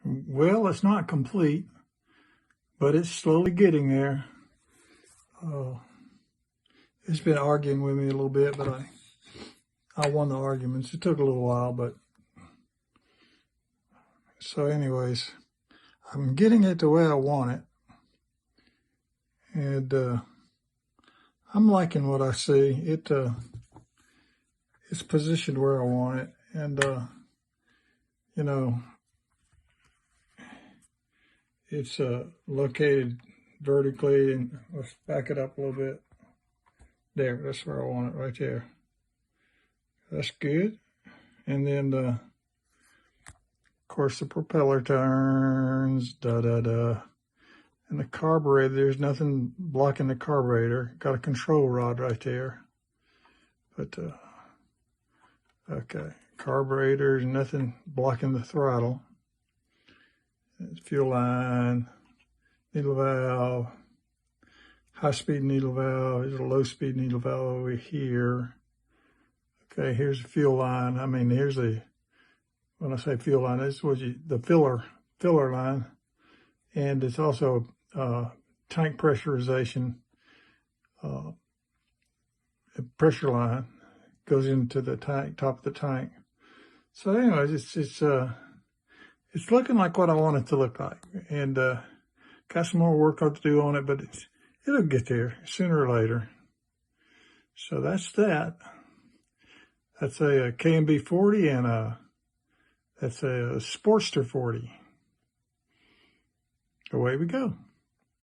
Well, it's not complete, but it's slowly getting there. It's been arguing with me a little bit, but I won the arguments. It took a little while, but so anyways, I'm getting it the way I want it. And I'm liking what I see. It's positioned where I want it. And, you know, it's located vertically. And let's back it up a little bit. There, that's where I want it, right there. That's good. And then, of course, the propeller turns, da-da-da. And the carburetor, there's nothing blocking the carburetor. Got a control rod right there. But, okay, carburetor's nothing blocking the throttle. Fuel line, needle valve, high-speed needle valve. There's a low-speed needle valve over here. Okay, here's the fuel line. I mean, here's when I say fuel line, this was the filler line. And it's also tank pressurization. Pressure line goes into the tank, top of the tank. So anyways, it's looking like what I want it to look like. And got some more work to do on it, but it'll get there sooner or later. So that's that. That's a K&B 40 and that's a Sportster 40. Away we go.